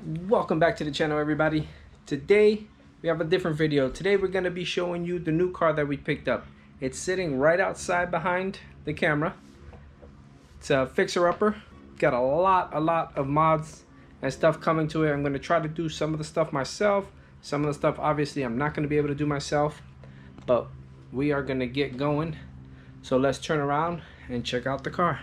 Welcome back to the channel, everybody. Today we have a different video. Today we're going to be showing you the new car that we picked up. It's sitting right outside behind the camera. It's a fixer-upper. Got a lot of mods and stuff coming to it. I'm going to try to do some of the stuff myself. Some of the stuff obviously I'm not going to be able to do myself, but we are going to get going. So let's turn around and check out the car.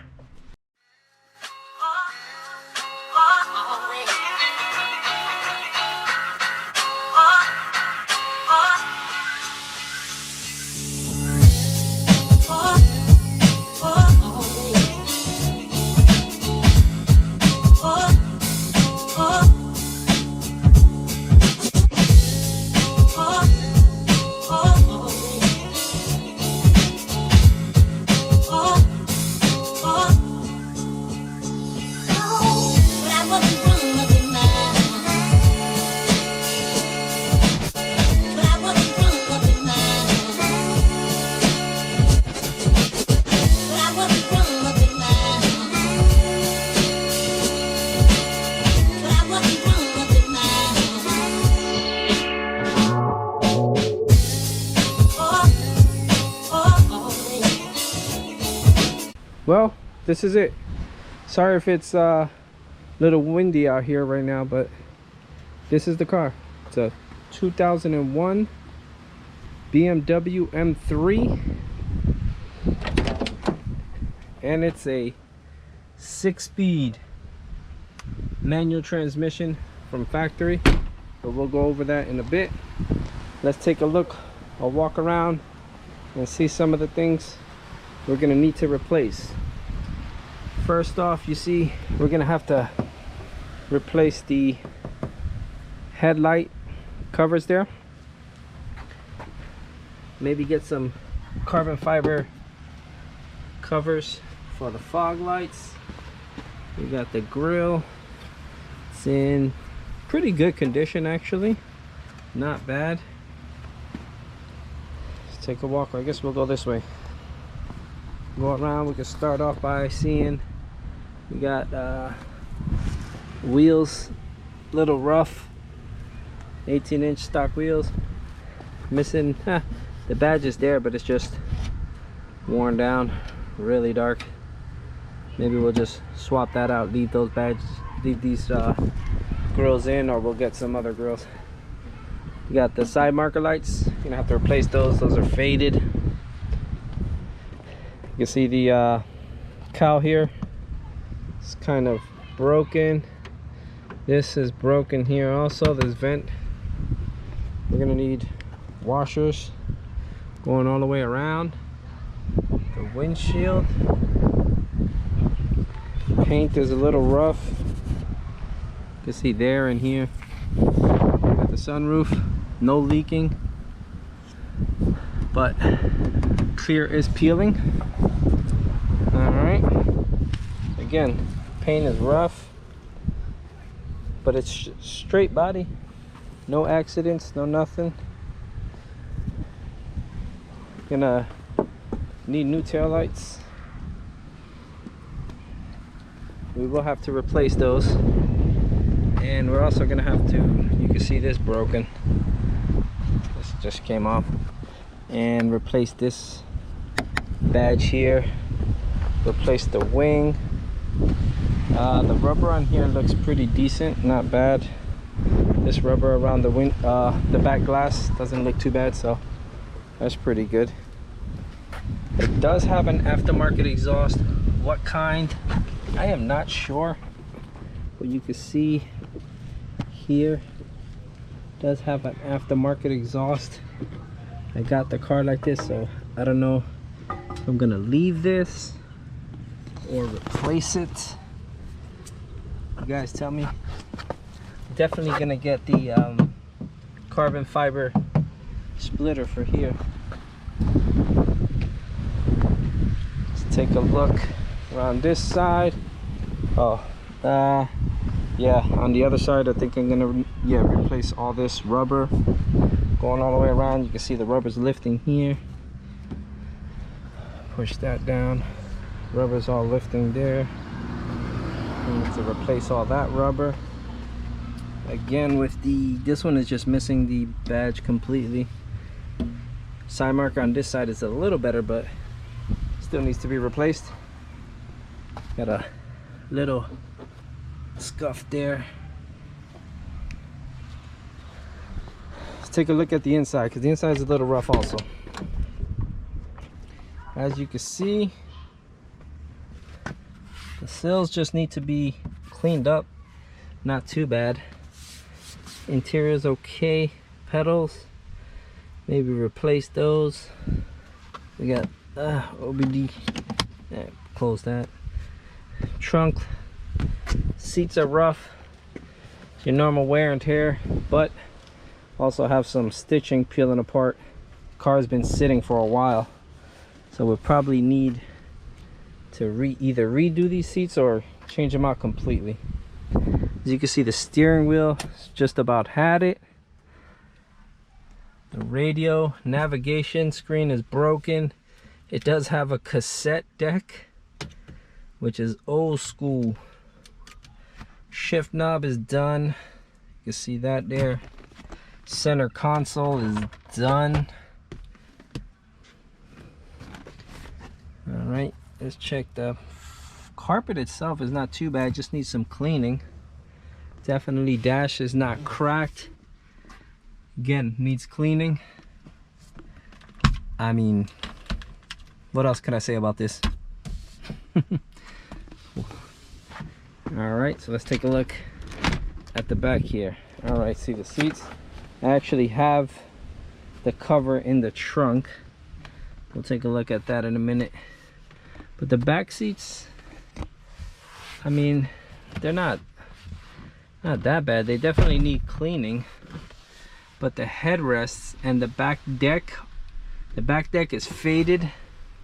Well, this is it. Sorry if it's a little windy out here right now, but this is the car. It's a 2001 BMW M3, and it's a 6-speed manual transmission from factory, but we'll go over that in a bit. Let's take a look. I'll walk around and see some of the things we're gonna need to replace. First off, you see we're gonna have to replace the headlight covers there. Maybe get some carbon fiber covers for the fog lights. We got the grille. It's in pretty good condition, actually, not bad. Let's take a walk. I guess we'll go this way. Go around. We can start off by seeing we got wheels, little rough, 18-inch stock wheels. Missing the badge is there, but it's just worn down, really dark. Maybe we'll just swap that out, leave those badges, leave these grills in, or we'll get some other grills. We got the side marker lights. You're gonna have to replace those. Those are faded. You can see the cowl here. It's kind of broken. This is broken here also. This vent. We're gonna need washers going all the way around. The windshield. Paint is a little rough. You can see there and here. Got the sunroof. No leaking, but clear is peeling. Alright, again, paint is rough, but it's straight body, no accidents, no nothing. Gonna need new tail lights. We will have to replace those, and we're also gonna have to, you can see this broken, this just came off, and replace this badge here, replace the wing. The rubber on here looks pretty decent, not bad. This rubber around the back glass doesn't look too bad, so that's pretty good. It does have an aftermarket exhaust. What kind, I am not sure, but you can see here it does have an aftermarket exhaust. I got the car like this, so I don't know if I'm gonna leave this or replace it. You guys tell me. Definitely gonna get the carbon fiber splitter for here. Let's take a look around this side. Oh, yeah, on the other side I think I'm gonna replace all this rubber going all the way around. You can see the rubber's lifting here. Push that down. Rubber's all lifting there. We need to replace all that rubber. Again with this one is just missing the badge completely. Side marker on this side is a little better, but still needs to be replaced. Got a little scuff there. Let's take a look at the inside, because the inside is a little rough also. As you can see, the sills just need to be cleaned up. Not too bad. Interior is okay. Pedals, maybe replace those. We got OBD. Yeah, close that. Trunk, seats are rough. Your normal wear and tear, but also have some stitching peeling apart. Car's been sitting for a while, so we'll probably need to either redo these seats or change them out completely. As you can see, the steering wheel just about had it. The radio navigation screen is broken. It does have a cassette deck, which is old school. Shift knob is done. You can see that there. Center console is done. All right, let's check the carpet itself. Is not too bad, just needs some cleaning. Definitely dash is not cracked. Again, needs cleaning. I mean, what else can I say about this? All right, so let's take a look at the back here. All right, see the seats. I actually have the cover in the trunk. We'll take a look at that in a minute. But the back seats, I mean, they're not that bad. They definitely need cleaning. But the headrests and the back deck is faded,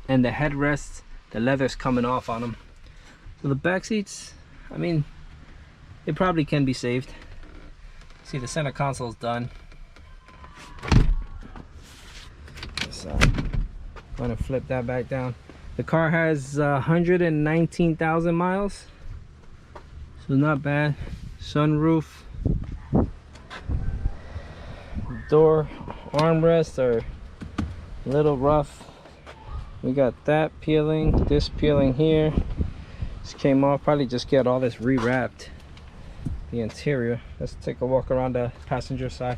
and the headrests, the leather's coming off on them. So the back seats, I mean, it probably can be saved. See, the center console's done. So I'm gonna flip that back down. The car has 119,000 miles, so not bad. Sunroof, door armrests are a little rough. We got that peeling, this peeling here. This came off. Probably just get all this rewrapped. The interior. Let's take a walk around the passenger side.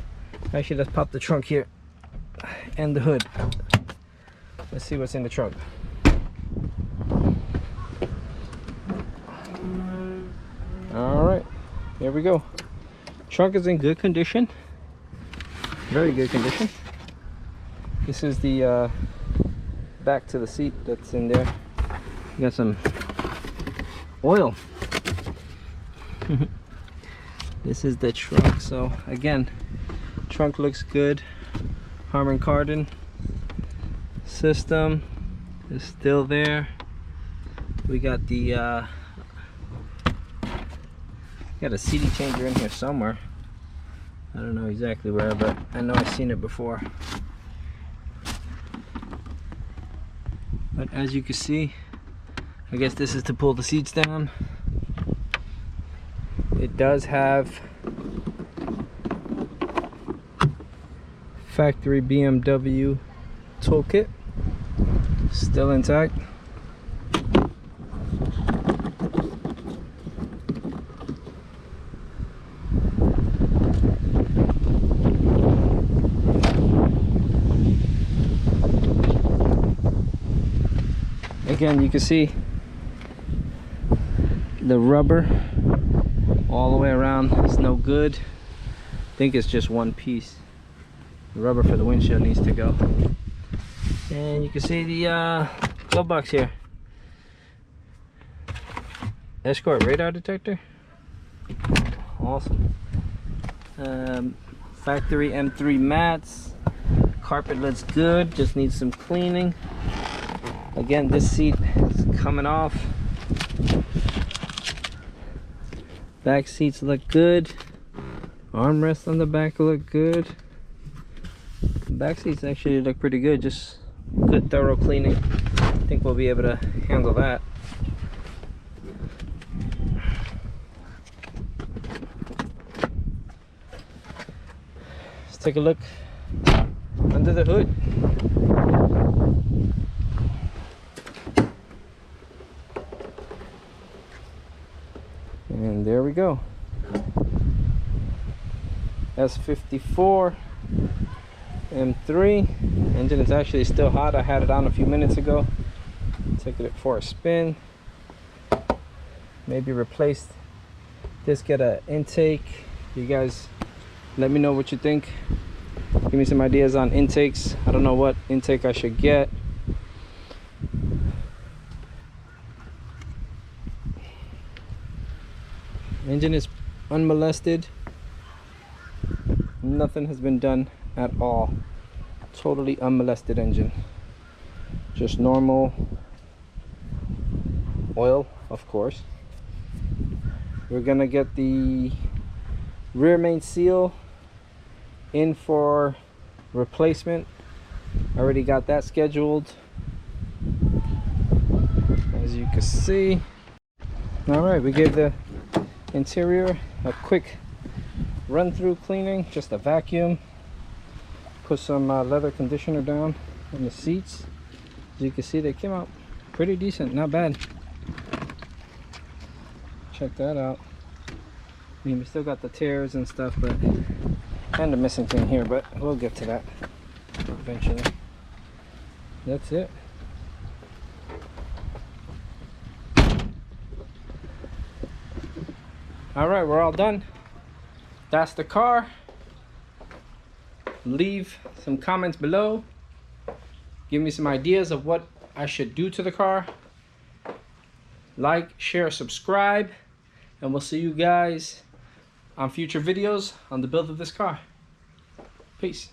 Actually, let's pop the trunk here and the hood. Let's see what's in the trunk. All right, here we go. Trunk is in good condition, very good condition. This is the back to the seat that's in there. You got some oil. This is the trunk. So again, trunk looks good. Harman Kardon system is still there. We got the got a CD changer in here somewhere. I don't know exactly where, but I know I've seen it before. But as you can see, I guess this is to pull the seats down. It does have factory BMW toolkit, still intact. Again, you can see the rubber all the way around. It's no good. I think it's just one piece. The rubber for the windshield needs to go. And you can see the glove box here. Escort radar detector. Awesome. Factory M3 mats. Carpet looks good, just needs some cleaning. Again, this seat is coming off. Back seats look good. Armrests on the back look good. Back seats actually look pretty good, just good thorough cleaning. I think we'll be able to handle that. take a look under the hood. And there we go. S54 M3. Engine is actually still hot. I had it on a few minutes ago. Taking it for a spin. Maybe replace this, get an intake. You guys let me know what you think. Give me some ideas on intakes. I don't know what intake I should get. Engine is unmolested. Nothing has been done at all. Totally unmolested engine. Just normal oil, of course. We're gonna get the rear main seal in for replacement. I already got that scheduled, as you can see. All right, we gave the interior a quick run through cleaning, just a vacuum, put some leather conditioner down on the seats. As you can see, they came out pretty decent, not bad. Check that out. I mean, we still got the tears and stuff, but kind of missing thing here, but we'll get to that eventually. That's it. All right, we're all done. That's the car. Leave some comments below. Give me some ideas of what I should do to the car. Like, share, subscribe, and we'll see you guys on future videos on the build of this car. Peace.